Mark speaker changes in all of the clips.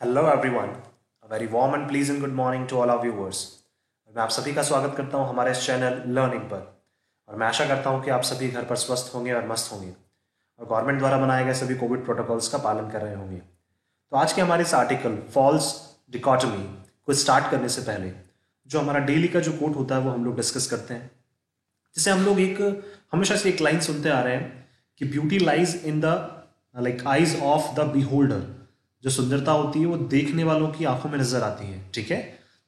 Speaker 1: Hello everyone, a very warm and pleasant good morning to all our viewers. मैं आप सभी का स्वागत करता हूं हमारे इस चैनल लर्निंग पर। और मैं आशा करता हूं कि आप सभी घर पर स्वस्थ होंगे और मस्त होंगे और गवर्नमेंट द्वारा बनाए गए सभी कोविड प्रोटोकॉल्स का पालन कर रहे होंगे। तो आज के हमारे इस आर्टिकल फॉल्स डिकॉटमी को स्टार्ट करने से पहले जो हमारा डेली का जो कोट होता है वो हम लोग डिस्कस करते हैं। जिसे हम लोग हमेशा से एक लाइन सुनते आ रहे हैं कि beauty lies in the eyes of the beholder. जो सुंदरता होती है वो देखने वालों की आंखों में नजर आती है। ठीक है,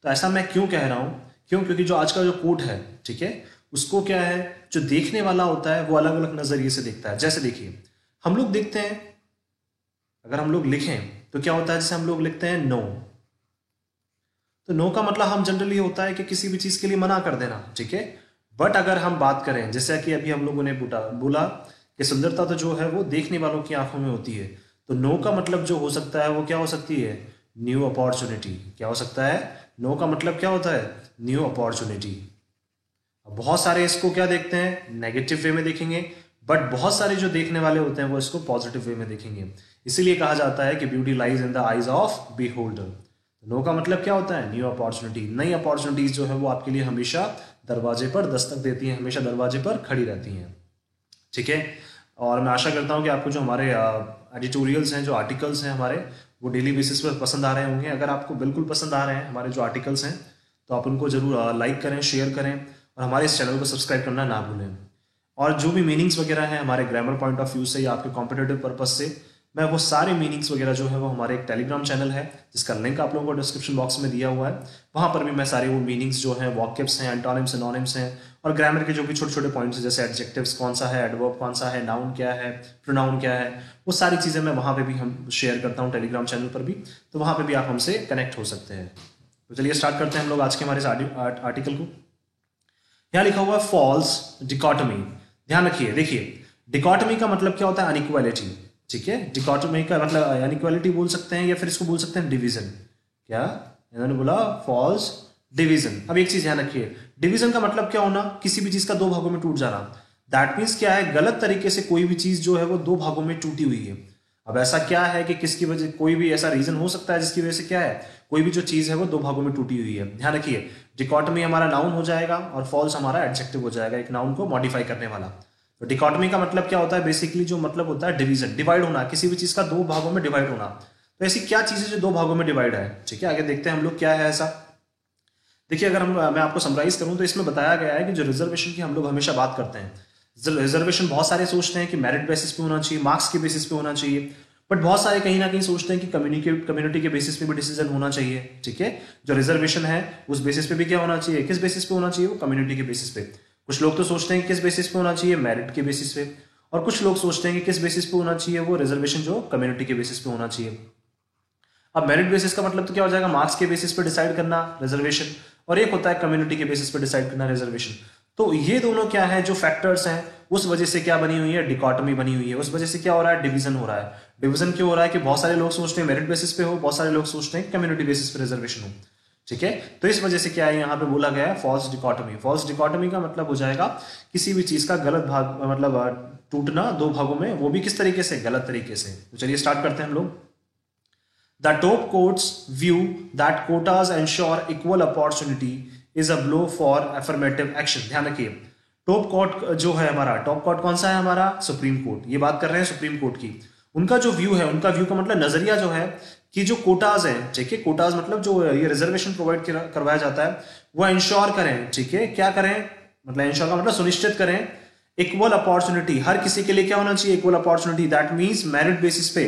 Speaker 1: तो ऐसा मैं क्यों कह रहा हूँ? क्योंकि जो आज का जो कोट है, ठीक है, उसको क्या है, जो देखने वाला होता है वो अलग अलग नजरिए से देखता है। जैसे देखिए, हम लोग देखते हैं, अगर हम लोग लिखें तो क्या होता है, जैसे हम लोग लिखते हैं नो, तो नो का मतलब हम जनरली होता है कि किसी भी चीज के लिए मना कर देना। ठीक है, बट अगर हम बात करें, जैसे कि अभी हम लोगों ने बोला कि सुंदरता तो जो है वो देखने वालों की आंखों में होती है, तो नो का मतलब जो हो सकता है वो क्या हो सकती है, न्यू अपॉर्चुनिटी। क्या हो सकता है? नो का मतलब क्या होता है, न्यू अपॉर्चुनिटी। बहुत सारे इसको क्या देखते हैं, नेगेटिव वे में देखेंगे, बट बहुत सारे जो देखने वाले होते हैं वो इसको पॉजिटिव वे में देखेंगे। इसीलिए कहा जाता है कि beauty lies in the eyes of beholder. No का मतलब क्या होता है, न्यू अपॉर्चुनिटी। नई अपॉर्चुनिटीज जो है वो आपके लिए हमेशा दरवाजे पर दस्तक देती हैं, हमेशा दरवाजे पर खड़ी रहती हैं। ठीक है, और मैं आशा करता हूँ कि आपको जो हमारे एडिटोरियल्स हैं, जो आर्टिकल्स हैं हमारे, वो डेली बेसिस पर पसंद आ रहे होंगे। अगर आपको बिल्कुल पसंद आ रहे हैं हमारे जो आर्टिकल्स हैं, तो आप उनको जरूर लाइक करें, शेयर करें और हमारे इस चैनल को सब्सक्राइब करना ना भूलें। और जो भी मीनिंग्स वगैरह हैं हमारे ग्रामर पॉइंट ऑफ व्यू से या आपके कॉम्पिटेटिव पर्पज से, मैं वो सारे मीनिंग्स वगैरह जो है वो हमारे एक टेलीग्राम चैनल है जिसका लिंक आप लोगों को डिस्क्रिप्शन बॉक्स में दिया हुआ है। वहाँ पर भी मैं सारे वो मीनिंग्स जो हैं, वॉकेब्स हैं, एंटोनिम्स, सिनोनिम्स हैं और ग्रामर के जो भी छोटे छोटे पॉइंट्स हैं, जैसे एडजेक्टिव्स कौन सा है, एडवर्ब कौन सा है, नाउन क्या है, प्रोनाउन क्या है, वो सारी चीज़ें मैं वहाँ पे भी हम शेयर करता हूँ टेलीग्राम चैनल पर भी। तो वहाँ पे भी आप हमसे कनेक्ट हो सकते हैं। तो चलिए स्टार्ट करते हैं हम लोग आज के हमारे आर्टिकल को। यहाँ लिखा हुआ है फॉल्स डिकॉटमी। ध्यान रखिए, देखिए डिकॉटमी का मतलब क्या होता है, अनइक्वालिटी। ठीक है, डिकॉटमी का मतलब अनइक्वालिटी बोल सकते हैं या फिर इसको बोल सकते हैं डिवीजन। क्या इन्होंने बोला, फॉल्स डिवीजन। अब एक चीज ध्यान रखिए, डिवीजन का मतलब क्या होना, किसी भी चीज का दो भागों में टूट जाना। दैट मीन्स क्या है, गलत तरीके से कोई भी चीज जो है वो दो भागों में टूटी हुई है। अब ऐसा क्या है कि किसकी वजह, कोई भी ऐसा रीजन हो सकता है जिसकी वजह से क्या है, कोई भी जो चीज है वो दो भागों में टूटी हुई है। ध्यान रखिए, डिकॉटमी हमारा नाउन हो जाएगा और फॉल्स हमारा एडजेक्टिव हो जाएगा, एक नाउन को मॉडिफाई करने वाला। तो डिकॉटमी का मतलब क्या होता है, बेसिकली जो मतलब होता है डिवीजन, डिवाइड होना, किसी भी चीज का दो भागों में डिवाइड होना। तो ऐसी क्या चीज है जो दो भागों में डिवाइड है? ठीक है, आगे देखते हैं हम लोग क्या है ऐसा। देखिए, अगर मैं आपको समराइज करूं तो इसमें बताया गया है कि जो रिजर्वेशन की हम लोग हमेशा बात करते हैं, रिजर्वेशन बहुत सारे सोचते हैं कि मेरिट बेसिस पे होना चाहिए, मार्क्स के बेसिस पे होना चाहिए, बट बहुत सारे कहीं ना कहीं सोचते हैं कि कम्युनिटी के बेसिस पे भी डिसीजन होना चाहिए। ठीक है, जो रिजर्वेशन है उस बेसिस पे भी क्या होना चाहिए, किस बेसिस पे होना चाहिए, वो कम्युनिटी के बेसिस पे। कुछ लोग तो सोचते हैं कि किस बेसिस पे होना चाहिए, मेरिट के बेसिस पे, और कुछ लोग सोचते हैं कि किस बेसिस पे होना चाहिए, वो रिजर्वेशन जो कम्युनिटी के बेसिस पे होना चाहिए। अब मेरिट बेसिस का मतलब तो क्या हो जाएगा, मार्क्स के बेसिस पे डिसाइड करना रिजर्वेशन, और एक होता है कम्युनिटी के बेसिस पे डिसाइड करना रिजर्वेशन। तो ये दोनों क्या है, जो फैक्टर्स हैं, उस वजह से क्या बनी हुई है, डिकॉटमी बनी हुई है। उस वजह से क्या हो रहा है, डिवीजन हो रहा है। डिवीजन क्यों हो रहा है कि बहुत सारे लोग सोचते हैं मेरिट बेसिस पे हो, बहुत सारे लोग सोचते हैं कम्युनिटी बेसिस पे रिजर्वेशन हो। ठीक है, तो इस वजह से क्या है, यहाँ पे बोला गया है फॉल्स डिकॉटमी। फॉल्स डिकॉटमी का मतलब हो जाएगा किसी भी चीज का गलत भाग, मतलब टूटना दो भागों में, वो भी किस तरीके से, गलत तरीके से। तो चलिए स्टार्ट करते हैं हम लोग। The top court's view that quotas ensure equal opportunity is a blow for affirmative action। ध्यान रखिए, टॉप कोर्ट जो है हमारा, टॉप कोर्ट कौन सा है हमारा, सुप्रीम कोर्ट। ये बात कर रहे हैं सुप्रीम कोर्ट की। उनका जो व्यू है, उनका व्यू का मतलब नजरिया जो है कि जो कोटाज है, ठीक है, कोटाज मतलब जो ये रिजर्वेशन प्रोवाइड करवाया जाता है, वो इंश्योर करें। ठीक है, क्या करें, मतलब इंश्योर का मतलब सुनिश्चित करें इक्वल अपॉर्चुनिटी, हर किसी के लिए क्या होना चाहिए, equal opportunity. That means merit basis पे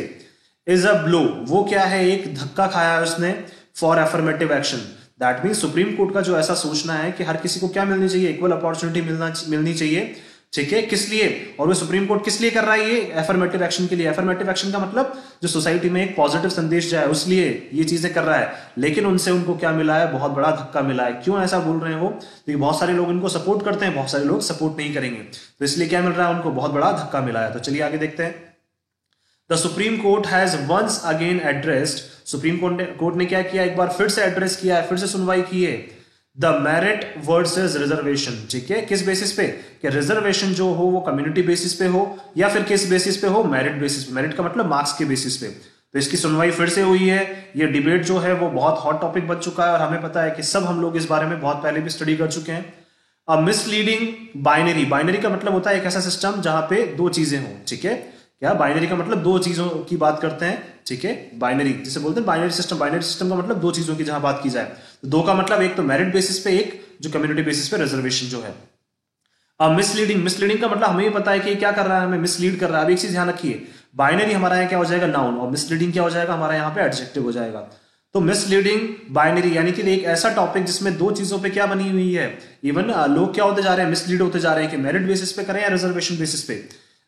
Speaker 1: इज अ ब्लो, वो क्या है, एक धक्का खाया है उसने, for affirmative action. That mean supreme court का जो ऐसा सोचना है कि हर किसी को क्या मिलनी चाहिए, इक्वल अपॉर्चुनिटी मिलनी चाहिए। ठीक है, किस लिए, और वो सुप्रीम कोर्ट किस लिए कर रहा है, ये एफर्मेटिव एक्शन के लिए। एफर्मेटिव एक्शन का मतलब जो सोसाइटी में एक पॉजिटिव संदेश जाए, उस लिए ये चीजें कर रहा है। लेकिन उनसे उनको क्या मिला है, बहुत बड़ा धक्का मिला है। क्यों ऐसा बोल रहे हैं वो, क्योंकि बहुत सारे लोग इनको सपोर्ट करते हैं, बहुत सारे लोग सपोर्ट नहीं करेंगे, तो इसलिए क्या मिल रहा है उनको, बहुत बड़ा धक्का मिला है। तो चलिए आगे देखते हैं। The Supreme Court has once again addressed, supreme court ने क्या किया, एक बार फिर से एड्रेस किया है, फिर से सुनवाई की है, द मेरिट वर्सेस रिजर्वेशन। ठीक है, किस बेसिस पे, कि रिजर्वेशन जो हो वो कम्युनिटी बेसिस पे हो या फिर किस बेसिस पे हो, मेरिट बेसिस पे। मेरिट का मतलब मार्क्स के बेसिस पे। तो इसकी सुनवाई फिर से हुई है। ये डिबेट जो है वो बहुत हॉट टॉपिक बन चुका है और हमें पता है कि सब हम लोग इस बारे में बहुत पहले भी स्टडी कर चुके हैं। अब मिसलीडिंग बाइनरी, बाइनरी का मतलब होता है एक ऐसा सिस्टम जहां पे दो चीजें हों, ठीक है। क्या बाइनरी का मतलब दो चीजों की बात करते हैं, ठीक है। बाइनरी जिसे बोलते हैं बाइनरी सिस्टम, बाइनरी सिस्टम का मतलब दो चीजों की जहां बात की जाए। तो दो का मतलब एक तो मेरिट बेसिस पे, एक जो कम्युनिटी बेसिस पे रिजर्वेशन जो है। अब मिसलीडिंग, मिसलीडिंग का मतलब हमें ही पता है कि क्या कर रहा है, हमें मिसलीड कर रहा है। अब एक चीज ध्यान रखिए, बाइनरी हमारा यहाँ क्या हो जाएगा, नाउन, और मिसलीडिंग क्या हो जाएगा हमारा यहाँ पे एडजेक्टिव हो जाएगा। तो मिसलीडिंग बाइनरी यानी कि एक ऐसा टॉपिक जिसमें दो चीजों पे क्या बनी हुई है। इवन लोग क्या होते जा रहे हैं, मिसलीड होते जा रहे हैं कि मेरिट बेसिस पे करें या रिजर्वेशन बेसिस पे।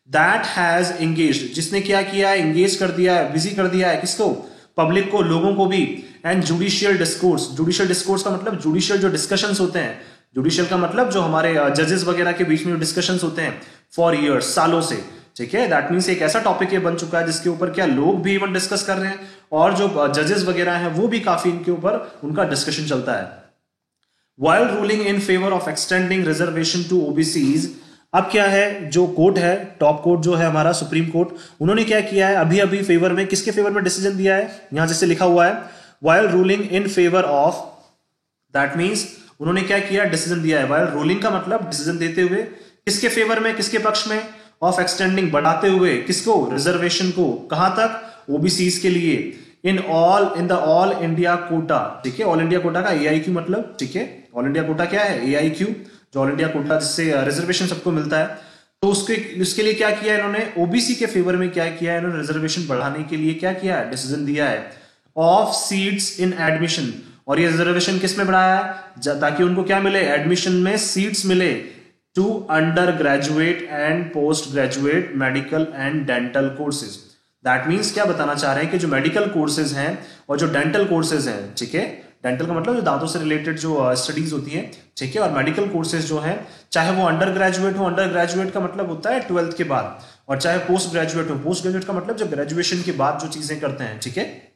Speaker 1: दैट हैज एंगेज्ड, जिसने क्या किया है, एंगेज कर दिया है, बिजी कर दिया है किसको, पब्लिक को, लोगों को भी। And judicial discourse, judicial discourse का मतलब जुडिशियल जो डिस्कशंस होते हैं, जुडिशियल का मतलब जो हमारे जजेस वगैरह के बीच में डिस्कशंस होते हैं फॉर ईयर्स, सालों से, ठीक है। दैट मीन्स एक ऐसा टॉपिक ये बन चुका है जिसके ऊपर क्या लोग भी इवन डिस्कस कर रहे हैं और जो जजेस वगैरह हैं वो भी काफी इनके ऊपर उनका डिस्कशन चलता है। While ruling in favor of extending reservation to OBCs, अब क्या है, जो कोर्ट है, टॉप कोर्ट जो है हमारा सुप्रीम कोर्ट, उन्होंने क्या किया है, अभी अभी फेवर में, किसके फेवर में डिसीजन दिया है, यहां जैसे लिखा हुआ है while ruling in favor of, that means उन्होंने क्या किया, डिसीजन दिया है। while ruling का मतलब डिसीजन देते हुए, किसके फेवर में, किसके पक्ष में, ऑफ एक्सटेंडिंग बढ़ाते हुए, किसको, रिजर्वेशन को, कहां तक, ओबीसीज के लिए, in the all India Kota, ठीक है। ऑल इंडिया कोटा का AIQ मतलब, ठीक है, ऑल इंडिया कोटा क्या है, AIQ, जो ऑल इंडिया कोटा जिससे रिजर्वेशन सबको मिलता है। तो उसके लिए क्या किया इन्होंने, ओबीसी के फेवर में क्या किया है इन्होंने, रिजर्वेशन बढ़ाने के लिए क्या किया है, डिसीजन दिया है। ऑफ सीट्स इन एडमिशन, और ये रिजर्वेशन किस में बढ़ाया है, ताकि उनको क्या मिले, एडमिशन में सीट्स मिले to undergraduate and postgraduate medical and dental courses. That means क्या बताना चाह रहे हैं कि जो मेडिकल कोर्सेज हैं और जो डेंटल कोर्सेज हैं, ठीक है, डेंटल का मतलब जो दांतों से रिलेटेड जो स्टडीज होती हैं, ठीक है, और मेडिकल कोर्सेज जो हैं, चाहे वो अंडर ग्रेजुएट हो, अंडर ग्रेजुएट का मतलब होता है 12th के बाद, और चाहे पोस्ट ग्रेजुएट हो, पोस्ट ग्रेजुएट का मतलब जो ग्रेजुएशन के बाद जो चीजें करते हैं, ठीक है।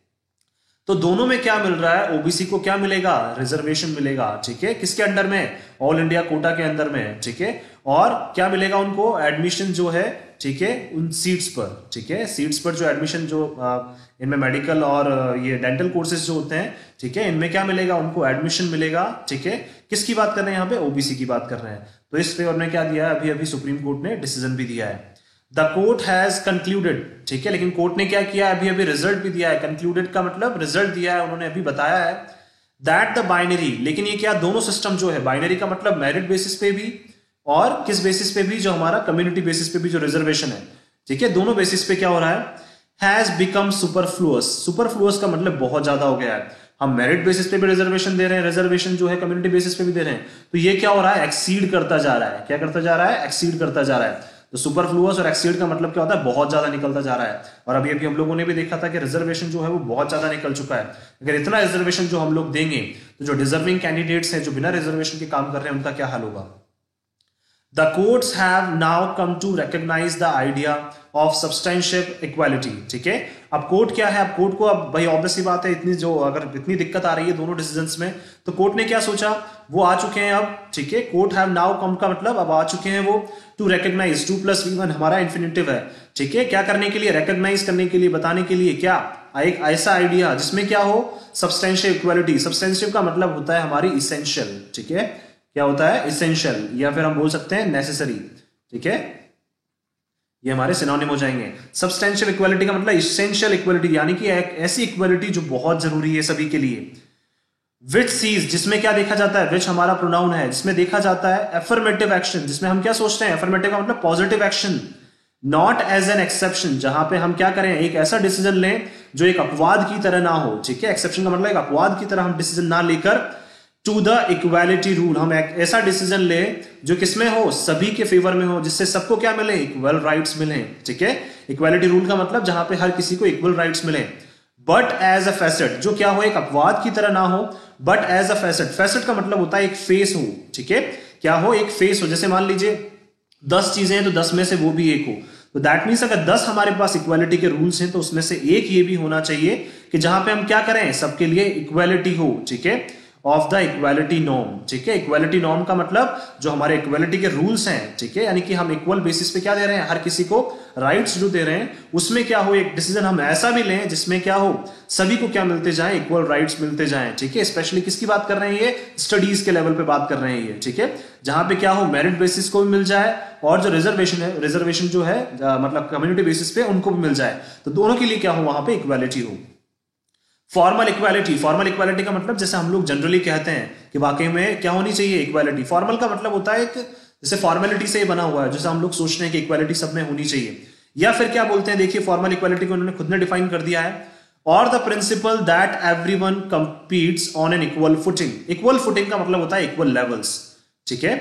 Speaker 1: तो दोनों में क्या मिल रहा है, ओबीसी को क्या मिलेगा, रिजर्वेशन मिलेगा, ठीक है, किसके अंडर में, ऑल इंडिया कोटा के अंदर में, ठीक है। और क्या मिलेगा उनको, एडमिशन जो है, ठीक है, उन सीट्स पर, ठीक है, सीट्स पर जो एडमिशन जो इनमें मेडिकल और ये डेंटल कोर्सेज जो होते हैं, ठीक है, इनमें क्या मिलेगा उनको, एडमिशन मिलेगा, ठीक है। किसकी बात कर रहे हैं यहाँ पे, ओबीसी की बात कर रहे हैं। तो इस फेवर में क्या दिया है, अभी अभी सुप्रीम कोर्ट ने डिसीजन भी दिया है। द कोर्ट हैज कंक्लूडेड, ठीक है, लेकिन कोर्ट ने क्या किया, अभी अभी रिजल्ट भी दिया है। कंक्लूडेड का मतलब रिजल्ट दिया है, उन्होंने अभी बताया है दैट द बाइनरी, लेकिन ये क्या, दोनों सिस्टम जो है, बाइनरी का मतलब मेरिट बेसिस पे भी और किस बेसिस पे भी, जो हमारा कम्युनिटी बेसिस पे भी जो रिजर्वेशन है, ठीक है, दोनों बेसिस पे क्या हो रहा है, हैज बिकम सुपरफ्लुअस। सुपरफ्लुअस का मतलब बहुत ज्यादा हो गया है। हम मेरिट बेसिस पे भी रिजर्वेशन दे रहे हैं, रिजर्वेशन जो है कम्युनिटी बेसिस पे भी दे रहे हैं, तो ये क्या हो रहा है, एक्सीड करता जा रहा है। क्या करता जा रहा है, एक्सीड करता जा रहा है। तो सुपरफ्लुअस और एक्सीड का मतलब क्या होता है, बहुत ज्यादा निकलता जा रहा है। और अभी अभी हम लोगों ने भी देखा था कि रिजर्वेशन जो है वो बहुत ज्यादा निकल चुका है। अगर इतना रिजर्वेशन जो हम लोग देंगे तो जो डिजर्विंग कैंडिडेट्स हैं, जो बिना रिजर्वेशन के काम कर रहे हैं, उनका क्या हाल होगा। The courts have now come to recognize the idea of substantive equality, ठीक है। अब कोर्ट क्या है, अब कोर्ट को, अब भाई ऑब्वियसली बात है, इतनी जो अगर इतनी दिक्कत आ रही है दोनों डिसीजंस में, तो कोर्ट ने क्या सोचा, वो आ चुके हैं अब, ठीक है। कोर्ट हैव नाउ कम का मतलब अब आ चुके हैं वो, टू रिकॉग्नाइज, 2+V1 हमारा इंफिनिटिव है, ठीक है, क्या करने के लिए, रिकॉग्नाइज करने के लिए, बताने के लिए, क्या, एक ऐसा आइडिया जिसमें क्या हो, सब्सटेंशियल इक्वालिटी। सब्सटेंशियल का मतलब होता है हमारी इसेंशियल, ठीक है, क्या होता है, इसेंशियल, या फिर हम बोल सकते हैं नेसेसरी, ठीक है, ये हमारे सिनोनिम हो जाएंगे। सब्सटेंशियल इक्वालिटी का मतलब इसेंशियल इक्वालिटी, यानी कि एक ऐसी इक्वालिटी जो बहुत जरूरी है सभी के लिए। विच सीज, जिसमें क्या देखा जाता है, विच हमारा प्रोनाउन है, जिसमें देखा जाता है एफर्मेटिव एक्शन, जिसमें हम क्या सोचते हैं, एफर्मेटिव का मतलब positive action, not as an exception, जहां पे हम क्या करें, एक ऐसा डिसीजन लें जो एक अपवाद की तरह ना हो, ठीक है। एक्सेप्शन का मतलब एक अपवाद की तरह हम डिसीजन ना लेकर टू द इक्वालिटी रूल, हम एक ऐसा डिसीजन ले जो किसमें हो, सभी के फेवर में हो, जिससे सबको क्या मिले, इक्वल राइट्स मिले, ठीक है। इक्वालिटी रूल का मतलब जहां पे हर किसी को इक्वल राइट्स मिले। बट एज अ फैसेट, जो क्या हो, एक अपवाद की तरह ना हो, but as a facet, facet का मतलब होता है एक फेस हो, ठीक है, क्या हो, एक फेस हो। जैसे मान लीजिए 10 चीजें हैं तो 10 में से वो भी एक हो, तो दैट मीन्स अगर 10 हमारे पास इक्वालिटी के रूल्स हैं तो उसमें से एक ये भी होना चाहिए कि जहां पे हम क्या करें, सबके लिए इक्वालिटी हो, ठीक है। ऑफ द इक्वालिटी नॉर्म, ठीक है। इक्वालिटी नॉर्म का मतलब जो हमारे इक्वालिटी के रूल्स हैं, ठीक है, यानी कि हम इक्वल बेसिस पे क्या दे रहे हैं, हर किसी को राइट्स जो दे रहे हैं, उसमें क्या हो, एक डिसीजन हम ऐसा भी लें जिसमें क्या हो, सभी को क्या मिलते जाएं, इक्वल राइट्स मिलते जाएं, ठीक है। स्पेशली किसकी बात कर रहे हैं, ये स्टडीज के लेवल पे बात कर रहे हैं ये, ठीक है, जहां पे क्या हो, मेरिट बेसिस को भी मिल जाए और जो रिजर्वेशन है, रिजर्वेशन जो है मतलब कम्युनिटी बेसिस पे उनको भी मिल जाए, तो दोनों के लिए क्या हो, वहां पे इक्वालिटी हो। फॉर्मल इक्वालिटी, फॉर्मल इक्वालिटी का मतलब जैसे हम लोग जनरली कहते हैं कि वाकई में क्या होनी चाहिए, इक्वालिटी। फॉर्मल का मतलब होता है एक जैसे फॉर्मेलिटी से बना हुआ है, जैसे हम लोग सोचते हैं कि इक्वालिटी सब में होनी चाहिए, या फिर क्या बोलते हैं, देखिए फॉर्मल इक्वालिटी को उन्होंने खुद ने डिफाइन कर दिया है, और the principle that everyone competes on an equal footing. Equal footing का मतलब होता है इक्वल लेवल्स, ठीक है।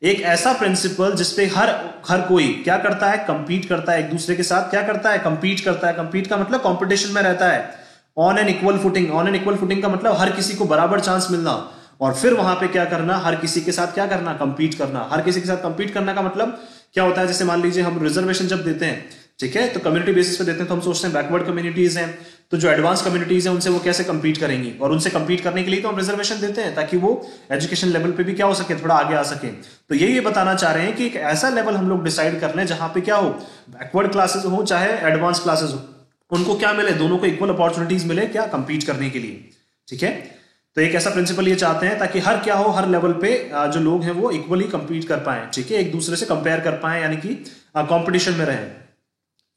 Speaker 1: एक ऐसा प्रिंसिपल जिसपे हर कोई क्या करता है, कंपीट करता है, एक दूसरे के साथ क्या करता है, कंपीट करता है। कंपीट का मतलब कंपटीशन में रहता है। On an equal footing, on an equal footing का मतलब हर किसी को बराबर चांस मिलना, और फिर वहां पे क्या करना, हर किसी के साथ क्या करना, कंपीट करना। हर किसी के साथ कंपीट करने का मतलब क्या होता है, जैसे मान लीजिए हम रिजर्वेशन जब देते हैं, ठीक है, तो कम्युनिटी बेसिस पे देते हैं, तो हम सोचते हैं बैकवर्ड कम्युनिटीज हैं, तो जो एडवांस कम्युनिटीज हैं उनसे वो कैसे कंपीट करेंगी, और उनसे कंपीट करने के लिए तो हम रिजर्वेशन देते हैं ताकि वो एजुकेशन लेवल पे भी क्या हो सके, थोड़ा आगे आ सके। तो ये बताना चाह रहे हैं कि एक ऐसा लेवल हम लोग डिसाइड कर लें जहां पे क्या हो, बैकवर्ड क्लासेस हो चाहे एडवांस क्लासेस हो, उनको क्या मिले, दोनों को इक्वल अपॉर्चुनिटीज मिले क्या, कंपीट करने के लिए, ठीक है। तो एक ऐसा प्रिंसिपल ये चाहते हैं ताकि हर क्या हो, हर लेवल पे जो लोग हैं वो इक्वली कंपीट कर पाए, ठीक है, एक दूसरे से कंपेयर कर पाए, यानी कि कंपटीशन में रहें।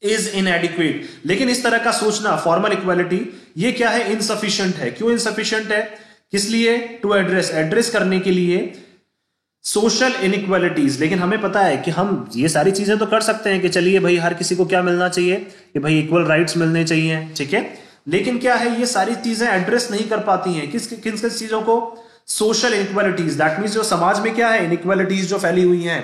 Speaker 1: इज इनएडिक्वेट, लेकिन इस तरह का सोचना फॉर्मल इक्वालिटी ये क्या है, इनसफिशिएंट है। क्यों इनसफिशिएंट है, किस लिए, टू एड्रेस करने के लिए सोशल इनइक्वालिटीज। लेकिन हमें पता है कि हम ये सारी चीजें तो कर सकते हैं कि चलिए भाई हर किसी को क्या मिलना चाहिए, कि भाई इक्वल राइट्स मिलने चाहिए, ठीक है, लेकिन क्या है, ये सारी चीजें एड्रेस नहीं कर पाती हैं किस चीजों को, सोशल इनइक्वालिटीज। दैट मींस जो समाज में क्या है, इनइक्वालिटीज जो फैली हुई हैं,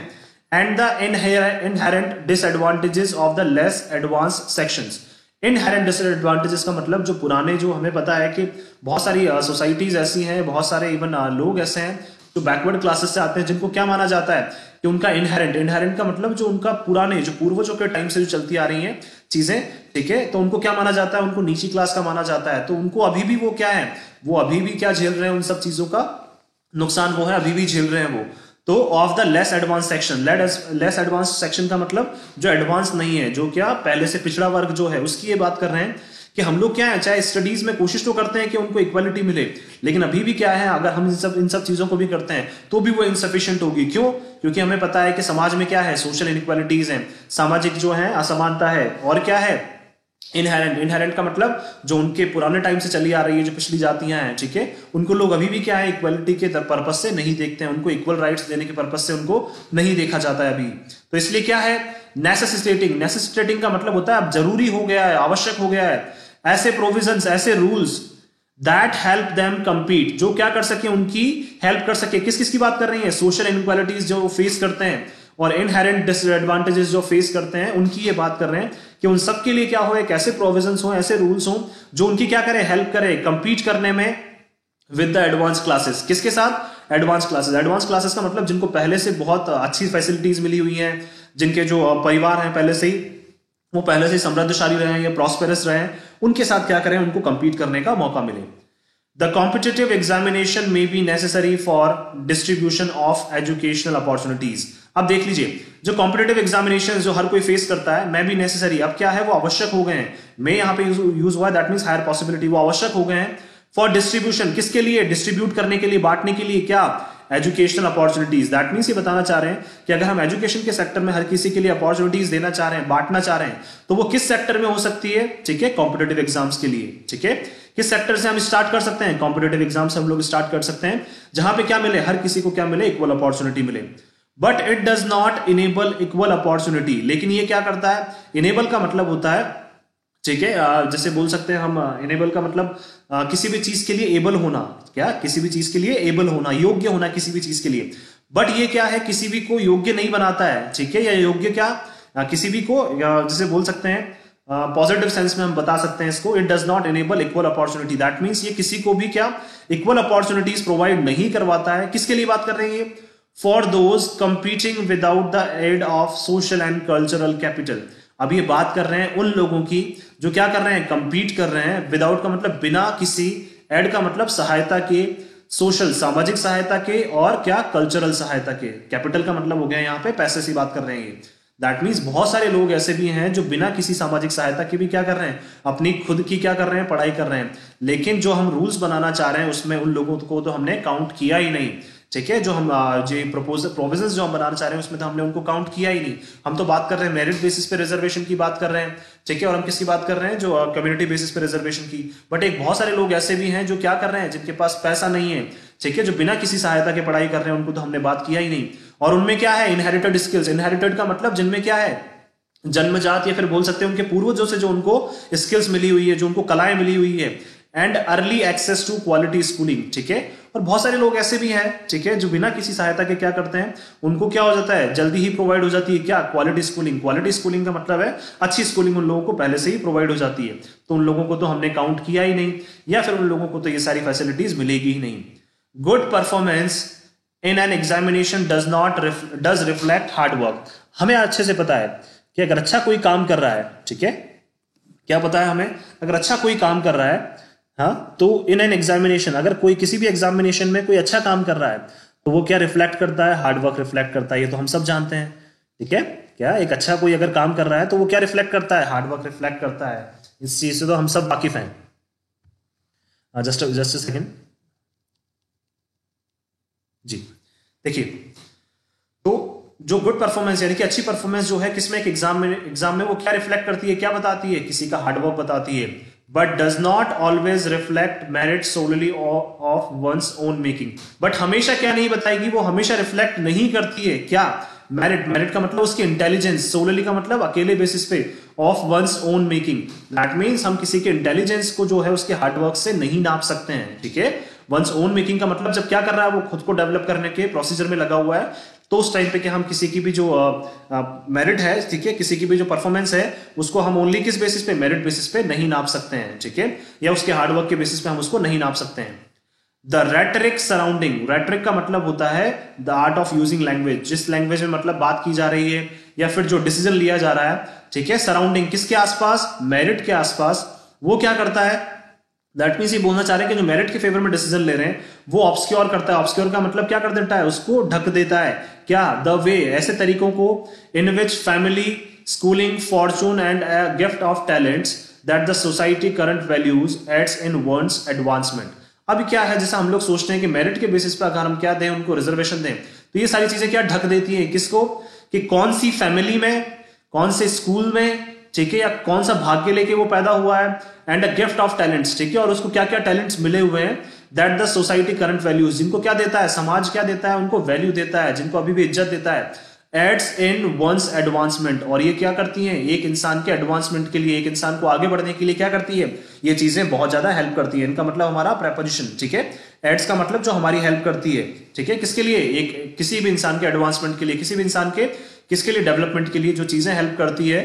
Speaker 1: and the inherent disadvantages of the less advance sections. Inherent disadvantages का मतलब जो पुराने, जो हमें पता है कि बहुत सारी सोसाइटीज ऐसी हैं, बहुत सारे इवन लोग ऐसे हैं जो बैकवर्ड क्लासेस से आते हैं, जिनको क्या माना जाता है कि उनका इनहेरेंट का मतलब जो उनका पुराने, जो पूर्वजों के टाइम से जो चलती आ रही हैं चीजें, ठीक है, तो उनको क्या माना जाता है, उनको नीची क्लास का माना जाता है। तो उनको अभी भी वो क्या है, वो अभी भी क्या झेल रहे हैं, उन सब चीजों का नुकसान वो है, अभी भी झेल रहे हैं वो। तो of the less advance section, less advance section का मतलब जो एडवांस नहीं है, जो क्या पहले से पिछड़ा वर्ग जो है, उसकी ये बात कर रहे हैं कि हम लोग क्या है, चाहे स्टडीज में कोशिश तो करते हैं कि उनको इक्वालिटी मिले, लेकिन अभी भी क्या है, अगर हम इन सब चीजों को भी करते हैं तो भी वो इनसफिशिएंट होगी। क्यों, क्योंकि हमें पता है कि समाज में क्या है, सोशल इनइक्वालिटीज हैं, सामाजिक जो है असमानता है, और क्या है, इनहेरेंट का मतलब जो उनके पुराने टाइम से चली आ रही है, जो पिछली जातियां हैं, ठीक है, उनको लोग अभी भी क्या है, इक्वालिटी के पर्पस से नहीं देखते हैं, उनको इक्वल राइट्स देने के पर्पस से उनको नहीं देखा जाता है अभी। तो इसलिए क्या है, नेसेसिटेटिंग का मतलब होता है अब जरूरी हो गया है, आवश्यक हो गया है, ऐसे प्रोविजंस, ऐसे rules that help them compete, जो क्या कर सके, उनकी हेल्प कर सके। किस किस की बात कर रही है, सोशल इनइक्वालिटीज जो फेस करते हैं और इनहेरेंट डिसएडवांटेजेस जो फेस करते हैं, उनकी ये बात कर रहे हैं कि उन सब के लिए क्या हो, एक ऐसे प्रोविजंस हो, ऐसे रूल्स हो जो उनकी क्या करे, हेल्प करे कंपीट करने में विद द एडवांस क्लासेस। किसके साथ, एडवांस क्लासेस। एडवांस क्लासेस का मतलब जिनको पहले से बहुत अच्छी फैसिलिटीज मिली हुई हैं, जिनके जो परिवार हैं पहले से ही, वो पहले से समृद्धशाली रहे हैं या प्रॉस्पेरस रहे हैं, उनके साथ क्या करें, उनको कंपीट करने का मौका मिले। द कॉम्पिटिटिव एग्जामिनेशन में be necessary for distribution of educational opportunities. अब देख लीजिए, जो कॉम्पिटिटिव एग्जामिनेशन जो हर कोई फेस करता है, मैं भी नेसेसरी, अब क्या है, वो आवश्यक हो गए हैं। मैं यहाँ पे यूज हुआ है, दैट मींस हायर पॉसिबिलिटी, वो आवश्यक हो गए हैं फॉर डिस्ट्रीब्यूशन, किसके लिए, डिस्ट्रीब्यूट करने के लिए, बांटने के लिए, क्या, एजुकेशनल अपॉर्चुनिटीज। दैट मींस ये बताना चाह रहे हैं कि अगर हम एजुकेशन के सेक्टर में हर किसी के लिए अपॉर्चुनिटीज देना चाह रहे हैं, बांटना चाह रहे हैं, तो वो किस सेक्टर में हो सकती है, ठीक है, कॉम्पिटिटिव एग्जाम्स के लिए, ठीक है। किस सेक्टर से हम स्टार्ट कर सकते हैं, कॉम्पिटिटिव एग्जाम से हम लोग स्टार्ट कर सकते हैं, जहां पे क्या मिले, हर किसी को क्या मिले, इक्वल अपॉर्चुनिटी मिले। But it does not enable equal opportunity, लेकिन ये क्या करता है, इनेबल का मतलब होता है, ठीक है, जैसे बोल सकते हैं हम, इनेबल का मतलब किसी भी चीज के लिए एबल होना, क्या, किसी भी चीज के लिए एबल होना, योग्य होना किसी भी चीज के लिए। बट ये क्या है, किसी भी को योग्य नहीं बनाता है, ठीक है, या योग्य क्या, किसी भी को, जैसे बोल सकते हैं पॉजिटिव सेंस में हम बता सकते हैं इसको, it does not enable equal opportunity. That means ये किसी को भी क्या, इक्वल अपॉर्चुनिटीज प्रोवाइड नहीं करवाता है। किसके लिए बात कर रहे हैं, for those competing without the aid of social and cultural capital. अब ये बात कर रहे हैं उन लोगों की जो क्या कर रहे हैं, कंपीट कर रहे हैं, विदाउट का मतलब बिना किसी, एड का मतलब सहायता के, सोशल सामाजिक सहायता के, और क्या कल्चरल सहायता के। कैपिटल का मतलब हो गया यहाँ पे पैसे से बात कर रहे हैं ये। दैट मीन्स बहुत सारे लोग ऐसे भी हैं जो बिना किसी सामाजिक सहायता के भी क्या कर रहे हैं, अपनी खुद की क्या कर रहे हैं, पढ़ाई कर रहे हैं। लेकिन जो हम रूल्स बनाना चाह रहे हैं उसमें उन लोगों को तो हमने काउंट किया ही नहीं, ठीक है। जो हम जो प्रोविजंस जो हम बनाना चाह रहे हैं उसमें तो हमने उनको काउंट किया ही नहीं। हम तो बात कर रहे हैं मेरिट बेसिस पे रिजर्वेशन की बात कर रहे हैं, ठीक है। और हम किसकी बात कर रहे हैं, जो कम्युनिटी बेसिस पे रिजर्वेशन की। बट एक बहुत सारे लोग ऐसे भी हैं जो क्या कर रहे हैं, जिनके पास पैसा नहीं है, ठीक है, जो बिना किसी सहायता के पढ़ाई कर रहे हैं, उनको तो हमने बात किया ही नहीं। और उनमें क्या है, इनहेरिटेड स्किल्स। इनहेरिटेड का मतलब जिनमें क्या है, जन्मजात, या फिर बोल सकते हैं उनके पूर्वजों से जो उनको स्किल्स मिली हुई है, जो उनको कलाएं मिली हुई है। And early access to quality schooling, ठीक है। और बहुत सारे लोग ऐसे भी हैं, ठीक है, जो बिना किसी सहायता के क्या करते हैं, उनको क्या हो जाता है, जल्दी ही प्रोवाइड हो जाती है क्या, क्वालिटी स्कूलिंग। क्वालिटी स्कूलिंग का मतलब है अच्छी स्कूलिंग उन लोगों को पहले से ही प्रोवाइड हो जाती है। तो उन लोगों को तो हमने काउंट किया ही नहीं, या फिर उन लोगों को तो ये सारी फैसिलिटीज मिलेगी ही नहीं। Good performance in an examination does reflect hard work. हमें अच्छे से पता है कि अगर अच्छा कोई काम कर रहा है, ठीक है, क्या पता है हमें, अगर अच्छा कोई काम कर रहा है, हाँ, तो इन एन एग्जामिनेशन, अगर कोई किसी भी एग्जामिनेशन में कोई अच्छा काम कर रहा है तो वो क्या रिफ्लेक्ट करता है, हार्ड वर्क रिफ्लेक्ट करता है। ये तो हम सब जानते हैं, ठीक है। क्या एक अच्छा कोई अगर काम कर रहा है तो वो क्या रिफ्लेक्ट करता है, हार्ड वर्क रिफ्लेक्ट करता है। इस चीज से तो हम सब वाकिफ हैं। जस्ट अ सेकेंड जी, देखिए, तो जो गुड परफॉर्मेंस यानी कि अच्छी परफॉर्मेंस जो है किसमें, एक एग्जाम में वो क्या रिफ्लेक्ट करती है, क्या बताती है, किसी का हार्डवर्क बताती है। But does not always reflect merit solely of one's own making. But हमेशा क्या नहीं बताएगी, वो हमेशा रिफ्लेक्ट नहीं करती है क्या, मेरिट का मतलब उसकी इंटेलिजेंस, सोलली का मतलब अकेले बेसिस पे, of one's own making. That means हम किसी के इंटेलिजेंस को जो है उसके हार्डवर्क से नहीं नाप सकते हैं, ठीक है। वंस ओन मेकिंग का मतलब जब क्या कर रहा है, वो खुद को डेवलप करने के प्रोसीजर में लगा हुआ है, तो उस टाइम पे कि हम किसी की भी जो मेरिट है, ठीक है, किसी की भी जो परफॉर्मेंस है, उसको हम ओनली किस बेसिस पे, मेरिट बेसिस पे नहीं नाप सकते हैं, ठीक है, या उसके हार्डवर्क के बेसिस पे हम उसको नहीं नाप सकते हैं। द रेटरिक सराउंडिंग, रेटरिक का मतलब होता है the art of using language, जिस लैंग्वेज में मतलब बात की जा रही है या फिर जो डिसीजन लिया जा रहा है, ठीक है, सराउंडिंग किसके आसपास, मेरिट के आसपास, वो क्या करता है, दैट मीन्स ये बोलना चाह रहे हैं कि जो मेरिट के फेवर में डिसीजन ले रहे हैं वो ऑब्सक्योर करता है। ऑब्सक्योर का मतलब क्या कर देता है, उसको ढक देता है, क्या, द वे, ऐसे तरीकों को, in which family, schooling, fortune and a gift of talents that the society current values aids in one's advancement. अभी क्या है, जैसा हम लोग सोचते हैं कि मेरिट के बेसिस पर अगर हम क्या दें, उनको रिजर्वेशन दें, तो ये सारी चीजें क्या ढक देती हैं किसको, कि कौन सी फैमिली में, कौन से स्कूल में, ठीक है, या कौन सा भाग्य लेके वो पैदा हुआ है, and a gift of talents, ठीक है, और उसको क्या क्या टैलेंट्स मिले हुए हैं, that the society current values, जिनको क्या देता है, समाज क्या देता है, उनको वैल्यू देता है, जिनको अभी भी इज्जत देता है, एड्स इन वंस एडवांसमेंट, और ये क्या करती हैं, एक इंसान के एडवांसमेंट के लिए, एक इंसान को आगे बढ़ने के लिए क्या करती है, ये चीजें बहुत ज्यादा हेल्प करती है। इनका मतलब हमारा प्रेपोजिशन, ठीक है, एड्स का मतलब जो हमारी हेल्प करती है, ठीक है, किसके लिए, एक किसी भी इंसान के एडवांसमेंट के लिए, किसी भी इंसान के किसके लिए, डेवलपमेंट के लिए जो चीजें हेल्प करती है,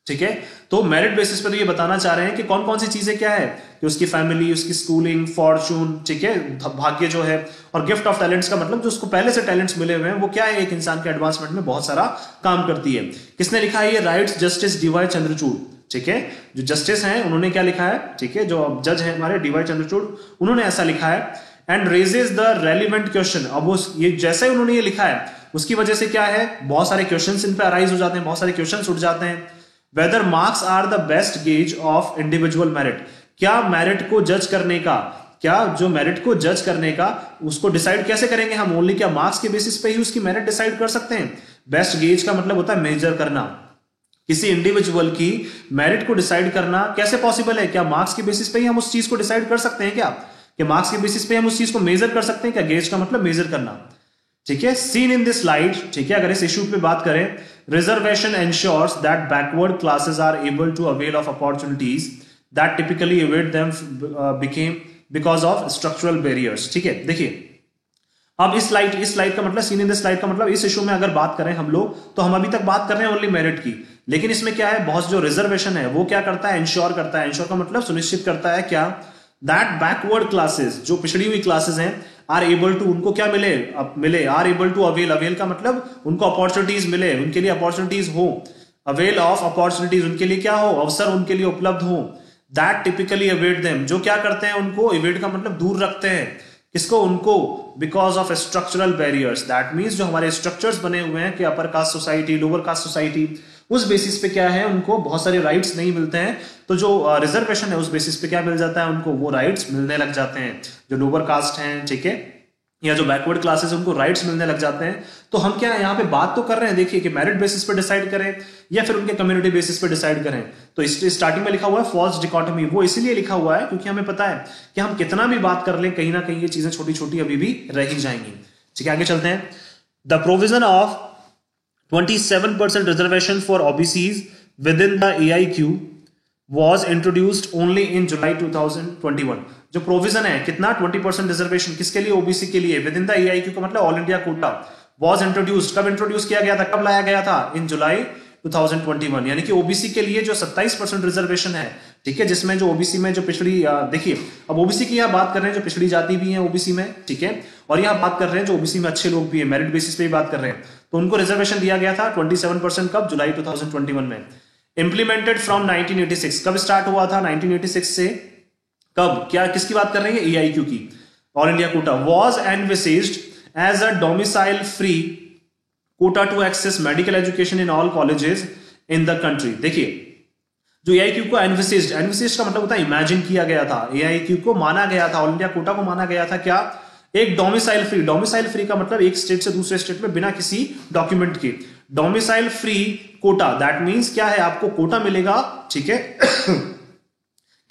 Speaker 1: ठीक है। तो मेरिट बेसिस पे तो ये बताना चाह रहे हैं कि कौन कौन सी चीजें क्या है, कि उसकी फैमिली, उसकी स्कूलिंग, फॉर्चून, ठीक है, भाग्य जो है, और गिफ्ट ऑफ टैलेंट्स का मतलब जो उसको पहले से टैलेंट्स मिले हुए हैं, वो क्या है, एक इंसान के एडवांसमेंट में बहुत सारा काम करती है। किसने लिखा है ये, राइट्स जस्टिस डीवाई चंद्रचूड़, ठीक है, जो जस्टिस हैं उन्होंने क्या लिखा है, ठीक है, जो जज है हमारे डीवाई चंद्रचूड़, उन्होंने ऐसा लिखा है। And raises the relevant question, अब ये जैसे उन्होंने ये लिखा है उसकी वजह से क्या है, बहुत सारे क्वेश्चंस इन पे अराइज हो जाते हैं, बहुत सारे क्वेश्चंस उठ जाते हैं। Whether marks are the best gauge of individual merit, क्या मेरिट को जज करने का, क्या जो मेरिट को जज करने का उसको डिसाइड कैसे करेंगे हम, ओनली क्या मार्क्स के बेसिस पे ही उसकी मेरिट डिसाइड कर सकते हैं। बेस्ट गेज का मतलब होता है मेजर करना, किसी इंडिविजुअल की मेरिट को डिसाइड करना कैसे पॉसिबल है, क्या मार्क्स के बेसिस पे ही हम उस चीज को डिसाइड कर सकते हैं क्या, कि मार्क्स के बेसिस पे हम उस चीज को मेजर कर सकते हैं क्या, गेज का मतलब मेजर करना, ठीक है। सीन इन दिस लाइट, ठीक है, अगर इस इश्यू पे बात करें, reservation ensures that backward classes are able to avail of opportunities that typically await them because of structural barriers, ठीक है। देखिए, अब इस स्लाइड का मतलब, सीन इन दिस स्लाइड का मतलब, इस इशू में अगर बात करें हम लोग, तो हम अभी तक बात कर रहे हैं ओनली मेरिट की, लेकिन इसमें क्या है, बहुत जो रिजर्वेशन है वो क्या करता है, इंश्योर करता है। इंश्योर का मतलब सुनिश्चित करता है क्या, दैट बैकवर्ड क्लासेस, जो पिछड़ी हुई क्लासेस हैं, आर एबल टू, उनको क्या मिले, are able to avail, avail का मतलब उनको अपॉर्चुनिटीज मिले, उनके लिए अपॉर्चुनिटीज हो, अवेल ऑफ अपॉर्चुनिटीज, उनके लिए क्या हो, अवसर उनके लिए उपलब्ध हो, दैट टिपिकली अवेट देम, जो क्या करते हैं, उनको एवेट का मतलब दूर रखते हैं, किसको? उनको, because of structural barriers. That means जो हमारे स्ट्रक्चर्स बने हुए हैं कि upper caste society, lower caste society, उस बेसिस पे क्या है, उनको बहुत सारे राइट्स नहीं मिलते हैं। तो जो रिजर्वेशन है उस बेसिस पे क्या मिल जाता है, उनको वो राइट्स मिलने लग जाते हैं। जो लोअर कास्ट हैं, ठीक है, या जो बैकवर्ड क्लासेस उनको राइट्स मिलने लग जाते हैं। तो हम क्या यहाँ पे बात तो कर रहे हैं, देखिए, कि मेरिट बेसिस पे डिसाइड करें या फिर उनके कम्युनिटी बेसिस पे डिसाइड करें। तो इस स्टार्टिंग में लिखा हुआ है फॉल्स डिकोटमी, वो इसीलिए लिखा हुआ है क्योंकि हमें पता है कि हम कितना भी बात कर लें, कहीं ना कहीं ये चीजें छोटी छोटी अभी भी रह ही जाएंगी। ठीक है, आगे चलते हैं। The provision of 27% reservation for OBCs with in the AIQ was introduced only in July 2021। जो प्रोविजन है कितना, 20% रिजर्वेशन किसके लिए, ओबीसी के लिए, विद इन द AIQ का मतलब all India Kota, was introduced, कब इंट्रोड्यूस किया गया था, कब लाया गया था, इन जुलाई 2021। यानी कि ओबीसी के लिए जो 27% रिजर्वेशन है, ठीक है, जिसमें जो ओबीसी में जो पिछड़ी, देखिए अब ओबीसी की यहाँ बात कर रहे हैं जो पिछड़ी जाति भी है ओबीसी में, ठीक है, और यहाँ बात कर रहे हैं जो ओबीसी में अच्छे लोग भी है, मेरिट बेसिस पे भी बात कर रहे हैं, तो उनको रिजर्वेशन दिया गया था 27%, कब, जुलाई 2021 में। इंप्लीमेंटेड फ्रॉम 1986, कब स्टार्ट हुआ था, 1986 से, कब, क्या, किसकी बात कर रहे हैं, AIQ की, all India quota. Was envisaged as a domicile free quota to access medical education in all colleges in the country. देखिए, जो AIQ को एनविसेज्ड का मतलब होता है इमेजिन किया गया था, AIQ को माना गया था, ऑल इंडिया कोटा को माना गया था क्या, एक डोमिसाइल फ्री का मतलब एक स्टेट से दूसरे स्टेट में बिना किसी डॉक्यूमेंट के, domicile free quota, that means क्या है, आपको कोटा मिलेगा, ठीक है,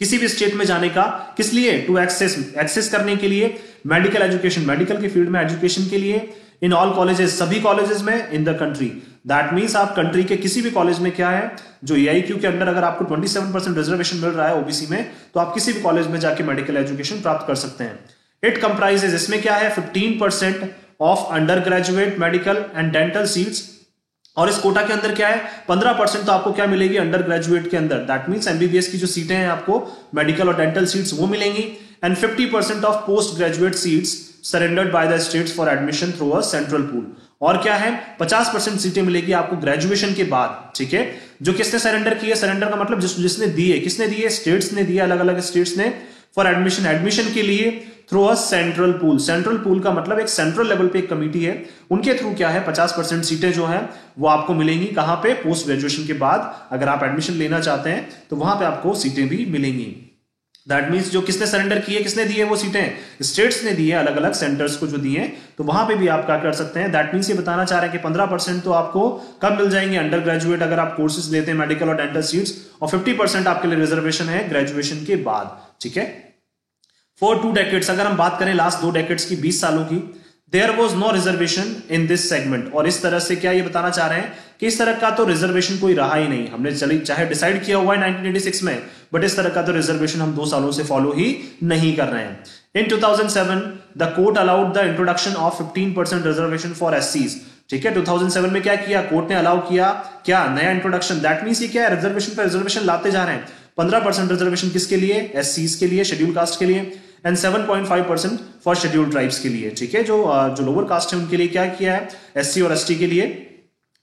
Speaker 1: किसी भी स्टेट में जाने का, किस लिए, टू एक्सेस करने के लिए मेडिकल एजुकेशन, मेडिकल के फील्ड में एजुकेशन के लिए, इन ऑल कॉलेजेस, सभी कॉलेजेस में, इन द कंट्री। दैट मींस आप कंट्री के किसी भी कॉलेज में क्या है, जो AIQ के अंडर अगर आपको 27% रिजर्वेशन मिल रहा है ओबीसी में, तो आप किसी भी कॉलेज में जाके मेडिकल एजुकेशन प्राप्त कर सकते हैं। इट कंप्राइजेज, इसमें क्या है, 15% of under graduate medical and dental seats, और इस कोटा के अंदर क्या है, 15% तो आपको क्या मिलेगी, अंडर ग्रेजुएट के अंदर, दैट मींस MBBS की जो सीटें हैं आपको मेडिकल और डेंटल सीट्स वो मिलेंगी, and 50% of post graduate seats surrendered by the states for admission through a central pool. और क्या है, 50% सीटें मिलेगी आपको ग्रेजुएशन के बाद, ठीक है, जो किसने सरेंडर की है, सरेंडर का मतलब जिसने दी है, किसने दी है, स्टेट्स ने दी है, अलग अलग स्टेट्स ने, फॉर एडमिशन के लिए through a central pool. Central pool का मतलब एक सेंट्रल लेवल पे एक कमिटी है, उनके थ्रू क्या है, 50% सीटें जो है वो आपको मिलेंगी, कहां पे, पोस्ट ग्रेजुएशन के बाद, अगर आप एडमिशन लेना चाहते हैं तो वहां पे आपको सीटें भी मिलेंगी। दैट मींस जो किसने सरेंडर की है, किसने दी है वो सीटें, स्टेट्स ने दी है, अलग अलग सेंटर्स को जो दी है, तो वहां पे भी आप क्या कर सकते हैं। दैट मींस ये बताना चाह रहे हैं कि 15% तो आपको कब मिल जाएंगे, अंडर ग्रेजुएट अगर आप कोर्सेज लेते हैं मेडिकल और डेंटल सीट्स, और 50% आपके लिए रिजर्वेशन है ग्रेजुएशन के बाद, ठीक है। फॉर 2 डेकेड्स, अगर हम बात करें लास्ट 2 डेकेड्स की, 20 सालों की, there was no reservation in this segment. और इस तरह से क्या ये बताना चाह रहे हैं कि इस तरह का तो रिजर्वेशन कोई रहा ही नहीं, हमने चली चाहे डिसाइड किया हुआ है 1986 में, बट इस तरह का तो रिजर्वेशन हम 2 सालों से फॉलो ही नहीं कर रहे हैं। इन 2007 the court allowed the introduction of 15% reservation for SCs, ठीक है, 2007 में क्या किया, कोर्ट ने अलाउ किया, क्या, नया इंट्रोडक्शन। दैट मींस ये क्या है, रिजर्वेशन पर रिजर्वेशन लाते जा रहे हैं। 15% रिजर्वेशन किसके लिए, SCs के लिए, शेड्यूल कास्ट के लिए, एंड 7.5% फॉर शेड्यूल ट्राइब्स के लिए, ठीक है, जो लोअर कास्ट है उनके लिए क्या किया है, SC और ST के लिए,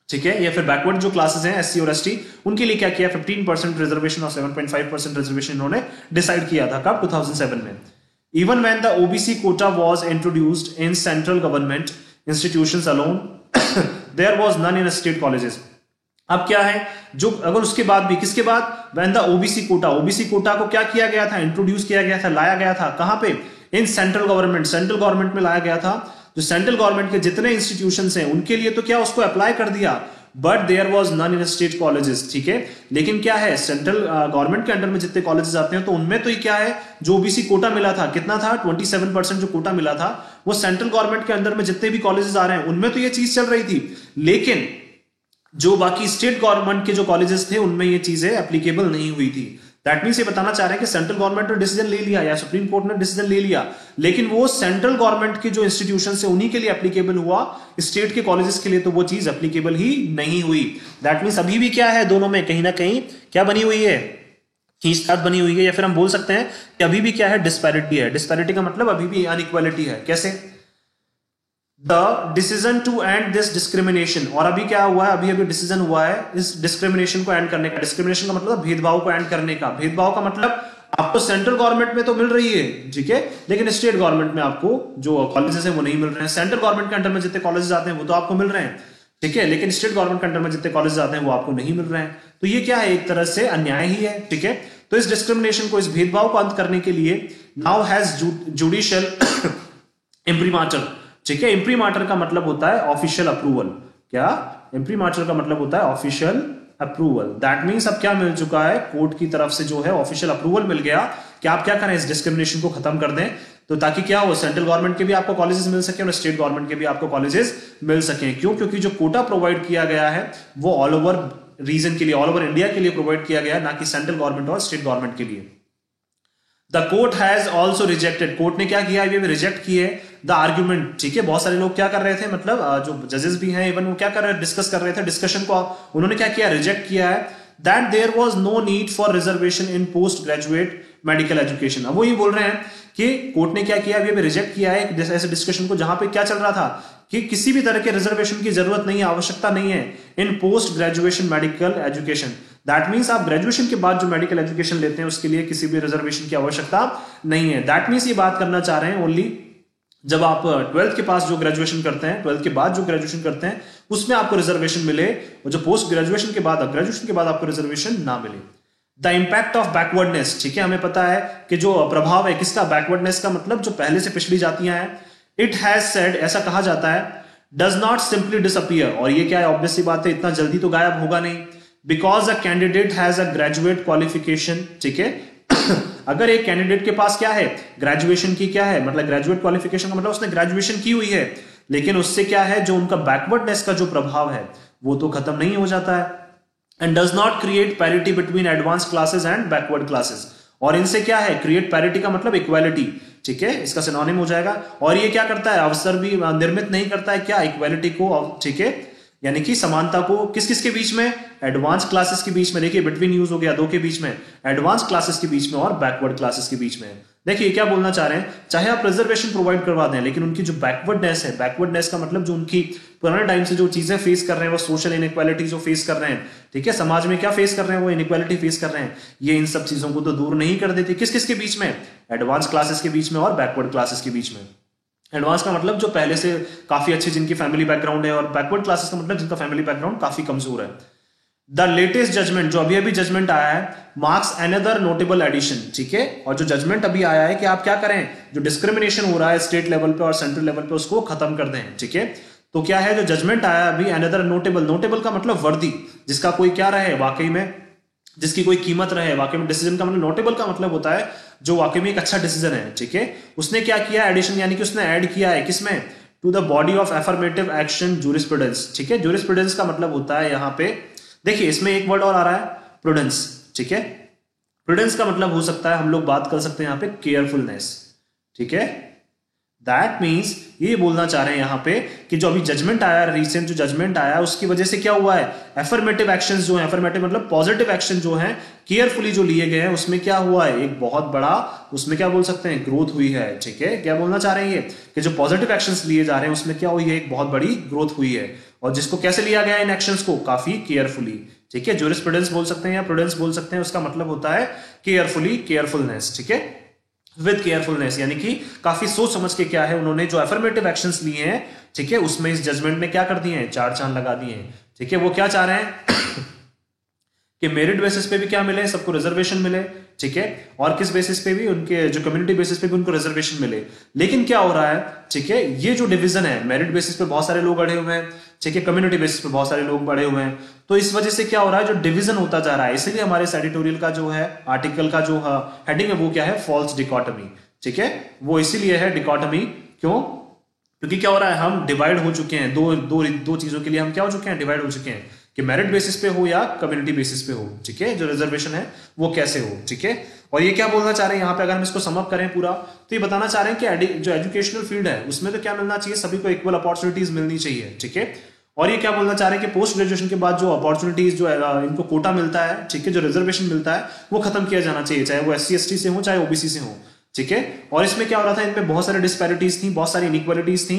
Speaker 1: ठीक है, या फिर बैकवर्ड जो क्लासेस हैं SC और ST उनके लिए क्या किया, 15% रिजर्वेशन और 7.5% रिजर्वेशन इन्होंने डिसाइड किया था, कब, 2007 में। Even when the OBC quota was introduced in central government institutions alone, there was none in state colleges. अब क्या है, जो अगर उसके बाद भी, किसके बाद, व्हेन द OBC कोटा को क्या किया गया था, इंट्रोड्यूस किया गया था, लाया गया था, कहां पे, इन सेंट्रल गवर्नमेंट में लाया गया था। जो सेंट्रल गवर्नमेंट के जितने इंस्टीट्यूशंस हैं उनके लिए तो क्या उसको अप्लाई कर दिया, but there was none in state colleges, ठीक है, लेकिन क्या है, सेंट्रल गवर्नमेंट के अंडर में जितने कॉलेजेस आते हैं तो उनमें तो ये क्या है, जो OBC कोटा मिला था, कितना था, 27% जो कोटा मिला था, वो सेंट्रल गवर्नमेंट के अंदर में जितने भी कॉलेजेस आ रहे हैं उनमें तो ये चीज चल रही थी, लेकिन जो बाकी स्टेट गवर्नमेंट के जो कॉलेजेस थे उनमें ये चीजें एप्लीकेबल नहीं हुई थी। दैट मींस ये बताना चाह रहे हैं कि सेंट्रल गवर्नमेंट ने डिसीजन ले लिया या सुप्रीम कोर्ट ने डिसीजन ले लिया, लेकिन वो सेंट्रल गवर्नमेंट के जो इंस्टीट्यूशन है उन्हीं के लिए एप्लीकेबल हुआ, स्टेट के कॉलेजेस के लिए तो वो चीज एप्लीकेबल ही नहीं हुई। दैट मींस अभी भी क्या है, दोनों में कहीं ना कहीं क्या बनी हुई है, खींचतान बनी हुई है, या फिर हम बोल सकते हैं कि अभी भी क्या है, डिस्पैरिटी है। डिस्पैरिटी का मतलब अभी भी अनइक्वालिटी है। कैसे, the decision to end this discrimination, और अभी क्या हुआ है, अभी डिसीजन हुआ है इस डिस्क्रिमिनेशन को एंड करने का। डिस्क्रिमिनेशन का मतलब भेदभाव को एंड करने का। भेदभाव का मतलब आपको सेंट्रल गवर्नमेंट में तो मिल रही है, ठीक है, लेकिन स्टेट गवर्नमेंट में आपको जो कॉलेजेस है वो नहीं मिल रहे हैं। सेंट्रल गवर्नमेंट के अंडर में जितने कॉलेजेस आते हैं वो तो आपको मिल रहे हैं, ठीक है, लेकिन स्टेट गवर्नमेंट के अंडर में जितने कॉलेजेस आते हैं वो आपको नहीं मिल रहे हैं। तो ये क्या है, एक तरह से अन्याय ही है, ठीक है। तो इस डिस्क्रिमिनेशन को, इस भेदभाव को अंत करने के लिए नाउ हैज जुडिशियल इम्प्रीमाटर, ठीक है। इम्प्रीमाटर का मतलब होता है ऑफिशियल अप्रूवल। क्या इम्प्रीमाटर का मतलब होता है ऑफिशियल अप्रूवल। दैट मीन्स अब क्या मिल चुका है, कोर्ट की तरफ से जो है ऑफिशियल अप्रूवल मिल गया कि आप क्या करें, इस डिस्क्रिमिनेशन को खत्म कर दें। तो ताकि क्या हो, सेंट्रल गवर्नमेंट के भी आपको कॉलेजेस मिल सके और स्टेट गवर्नमेंट के भी आपको कॉलेजेस मिल सके। क्यों? क्योंकि जो कोटा प्रोवाइड किया गया है वो ऑल ओवर रीजन के लिए, ऑल ओवर इंडिया के लिए प्रोवाइड किया गया है, ना कि सेंट्रल गवर्नमेंट और स्टेट गवर्नमेंट के लिए। The court has also rejected, court ने क्या किया, ये रिजेक्ट किए द आर्ग्यूमेंट, ठीक है। बहुत सारे लोग क्या कर रहे थे, मतलब जो जजेस भी हैं इवन वो क्या कर रहे, डिस्कस कर रहे थे, डिस्कशन को उन्होंने क्या किया, रिजेक्ट किया है। That there was no need for reservation in postgraduate medical education. अब वो ये बोल रहे हैं कि कोर्ट ने क्या किया, ये रिजेक्ट किया है ऐसे डिस्कशन को जहां पे क्या चल रहा था कि किसी भी तरह के रिजर्वेशन की जरूरत नहीं है, आवश्यकता नहीं है in post graduation medical education. That means आप ग्रेजुएशन के बाद जो मेडिकल एजुकेशन लेते हैं उसके लिए किसी भी रिजर्वेशन की आवश्यकता नहीं है। दैट मीन्स ये बात करना चाह रहे हैं ओनली जब आप 12th के पास जो ग्रेजुएशन करते हैं, 12th के बाद जो ग्रेजुएशन करते हैं उसमें आपको रिजर्वेशन मिले, और जो पोस्ट ग्रेजुएशन के बाद, ग्रेजुएशन के बाद आपको रिजर्वेशन ना मिले। द इंपैक्ट ऑफ बैकवर्डनेस, ठीक है, हमें पता है कि जो प्रभाव है किसका, बैकवर्डनेस का, मतलब जो पहले से पिछड़ी जातियां हैं। इट हैज सेड, ऐसा कहा जाता है, डज नॉट सिंपली डिसअपियर, और ये क्या है, ऑब्वियसली बात है, इतना जल्दी तो गायब होगा नहीं। Because a candidate has a graduate qualification, ठीक है। अगर एक कैंडिडेट के पास क्या है, ग्रेजुएशन की क्या है, मतलब ग्रेजुएट क्वालिफिकेशन का मतलब उसने ग्रेजुएशन की हुई है, लेकिन उससे क्या है, जो उनका बैकवर्डनेस का जो प्रभाव है वो तो खत्म नहीं हो जाता है। And does not create parity between advance classes and backward classes, और इनसे क्या है, क्रिएट पैरिटी का मतलब इक्वालिटी, ठीक है, इसका सिनोनिम हो जाएगा। और ये क्या करता है, अवसर भी निर्मित नहीं करता है, क्या, इक्वालिटी को, ठीक है, यानी कि समानता को किस किस के बीच में, एडवांस क्लासेस के बीच में, देखिए बिटवीन यूज हो गया दो के बीच में, एडवांस क्लासेस के बीच में और बैकवर्ड क्लासेस के बीच में। देखिए क्या बोलना चाह रहे हैं, चाहे आप रिजर्वेशन प्रोवाइड करवा दें, लेकिन उनकी जो बैकवर्डनेस है, बैकवर्डनेस का मतलब जो उनकी पुराने टाइम से जो चीजें फेस कर रहे हैं, वो सोशल इनइक्वालिटी जो फेस कर रहे हैं, ठीक है, समाज में क्या फेस कर रहे हैं, वो इनइक्वालिटी फेस कर रहे हैं, ये इन सब चीजों को तो दूर नहीं कर देती। किस किस के बीच में, एडवांस क्लासेस के बीच में और बैकवर्ड क्लासेस के बीच में। एडवांस का मतलब जो पहले से काफी अच्छी जिनकी फैमिली बैकग्राउंड है, और बैकवर्ड क्लासेस का मतलब जिनका फैमिली बैकग्राउंड काफी कमजोर है। द लेटेस्ट जजमेंट, जो अभी अभी जजमेंट आया है, मार्क्स अनदर नोटेबल एडिशन, ठीक है, और जो जजमेंट अभी आया है कि आप क्या करें, जो डिस्क्रिमिनेशन हो रहा है स्टेट लेवल पे और सेंट्रल लेवल पे उसको खत्म कर दें, ठीक है। तो क्या है, जो जजमेंट आया अभी, अनदर नोटेबल, नोटेबल का मतलब वर्दी, जिसका कोई क्या रहे वाकई में, जिसकी कोई कीमत रहे वाकई में, डिसीजन का मतलब, नोटेबल का मतलब होता है जो वाकई में एक अच्छा डिसीजन है, ठीक है। उसने क्या किया, एडिशन, यानी कि उसने ऐड किया है किसमें, to the body of affirmative action jurisprudence, ठीक है। जूरिस्प्रूडेंस का मतलब होता है यहाँ पे, देखिए इसमें एक वर्ड और आ रहा है, प्रूडेंस, ठीक है। प्रूडेंस का मतलब हो सकता है, हम लोग बात कर सकते हैं यहाँ पे केयरफुलनेस, ठीक है। दैट मीन्स ये बोलना चाह रहे हैं यहाँ पे कि जो अभी जजमेंट आया, रिसेंट जो जजमेंट आया, उसकी वजह से क्या हुआ है, एफर्मेटिव एक्शंस जो है, एफर्मेटिव मतलब पॉजिटिव एक्शन जो है, केयरफुली जो लिए गए हैं, उसमें क्या हुआ है, एक बहुत बड़ा, उसमें क्या बोल सकते हैं, ग्रोथ हुई है, ठीक है। क्या बोलना चाह रहे हैं कि जो पॉजिटिव एक्शंस लिए जा रहे हैं उसमें क्या हुई है, एक बहुत बड़ी ग्रोथ हुई है, और जिसको कैसे लिया गया इन एक्शंस को, काफी केयरफुली, ठीक है। जूरिस्प्रूडेंस बोल सकते हैं या प्रूडेंस बोल सकते हैं, उसका मतलब होता है केयरफुली, केयरफुलनेस, ठीक है, विद केयरफुलनेस, यानी कि काफी सोच समझ के क्या है, उन्होंने जो एफर्मेटिव एक्शंस लिए हैं, ठीक है, उसमें इस जजमेंट में क्या कर दिए हैं, चार चांद लगा दिए हैं, ठीक है। वो क्या चाह रहे हैं कि मेरिट बेसिस पे भी क्या मिले, सबको रिजर्वेशन मिले, ठीक है, और किस बेसिस पे भी, उनके जो कम्युनिटी बेसिस पे भी उनको रिजर्वेशन मिले। लेकिन क्या हो रहा है, ठीक है, ये जो डिवीजन है, मेरिट बेसिस पे बहुत सारे लोग अड़े हुए हैं, ठीक है, कम्युनिटी बेसिस पे बहुत सारे लोग अड़े हुए हैं, तो इस वजह से क्या हो रहा है, जो डिवीजन होता जा रहा है। इसलिए हमारे एडिटोरियल का जो है, आर्टिकल का जो हेडिंग है वो क्या है, फॉल्स डिकोटमी, ठीक है, वो इसीलिए है डिकोटमी। क्यों? क्योंकि क्या हो रहा है, हम डिवाइड हो चुके हैं, दो चीजों के लिए हम क्या हो चुके हैं, डिवाइड हो चुके हैं, कि मेरिट बेसिस पे हो या कम्युनिटी बेसिस पे हो, ठीक है, जो रिजर्वेशन है वो कैसे हो, ठीक है। और ये क्या बोलना चाह रहे हैं यहाँ पे, अगर हम इसको समअप करें पूरा, तो ये बताना चाह रहे हैं कि जो एजुकेशनल फील्ड है उसमें तो क्या मिलना चाहिए, सभी को इक्वल अपॉर्चुनिटीज मिलनी चाहिए, ठीक है। और ये क्या बोलना चाह रहे हैं कि पोस्ट ग्रेजुएशन के बाद जो अपॉर्चुनिटीज जो इनको कोटा मिलता है, ठीक है, जो रिजर्वेशन मिलता है वो खत्म किया जाना चाहिए, चाहे वो SC/ST से हो चाहे OBC से हो, ठीक है। और इसमें क्या हो रहा था, इनमें बहुत सारी डिस्पैरिटीज थी, बहुत सारी इनइक्वालिटीज थी,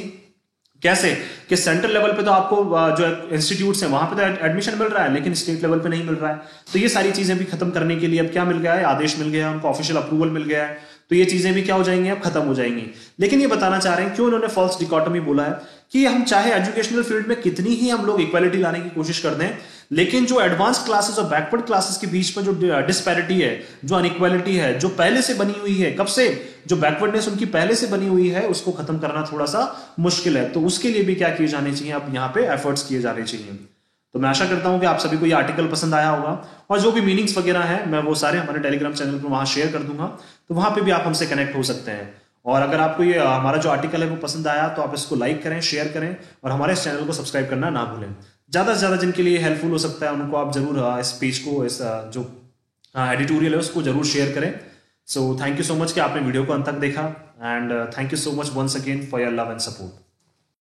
Speaker 1: कैसे कि सेंट्रल लेवल पे तो आपको जो इंस्टीट्यूट्स हैं वहां पे तो एडमिशन मिल रहा है, लेकिन स्टेट लेवल पे नहीं मिल रहा है। तो ये सारी चीजें भी खत्म करने के लिए अब क्या मिल गया है, आदेश मिल गया है, उनको ऑफिशियल अप्रूवल मिल गया है। तो ये चीजें भी क्या हो जाएंगी, अब खत्म हो जाएंगी। लेकिन ये बताना चाह रहे हैं क्यों उन्होंने फॉल्स डिकोटमी बोला है कि हम चाहे एजुकेशनल फील्ड में कितनी ही हम लोग इक्वालिटी लाने की कोशिश कर दें, लेकिन जो एडवांस क्लासेस और बैकवर्ड क्लासेस के बीच में जो डिस्पैरिटी है, जो अनइक्वालिटी है, जो पहले से बनी हुई है, कब से, जो बैकवर्डनेस उनकी पहले से बनी हुई है, उसको खत्म करना थोड़ा सा मुश्किल है। तो उसके लिए भी क्या किए जाने चाहिए, अब यहाँ पे एफर्ट्स किए जाने चाहिए। तो मैं आशा करता हूं कि आप सभी को ये आर्टिकल पसंद आया होगा, और जो भी मीनिंग्स वगैरह हैं मैं वो सारे हमारे टेलीग्राम चैनल पर वहां शेयर कर दूंगा, तो वहां पे भी आप हमसे कनेक्ट हो सकते हैं। और अगर आपको ये हमारा जो आर्टिकल है वो पसंद आया तो आप इसको लाइक करें, शेयर करें, और हमारे इस चैनल को सब्सक्राइब करना ना भूलें। ज़्यादा से ज़्यादा जिनके लिए हेल्पफुल हो सकता है उनको आप जरूर इस पेज को, इस जो एडिटोरियल है उसको जरूर शेयर करें। So thank you so much कि आपने वीडियो को अंत तक देखा, and thank you so much once again for your love and support.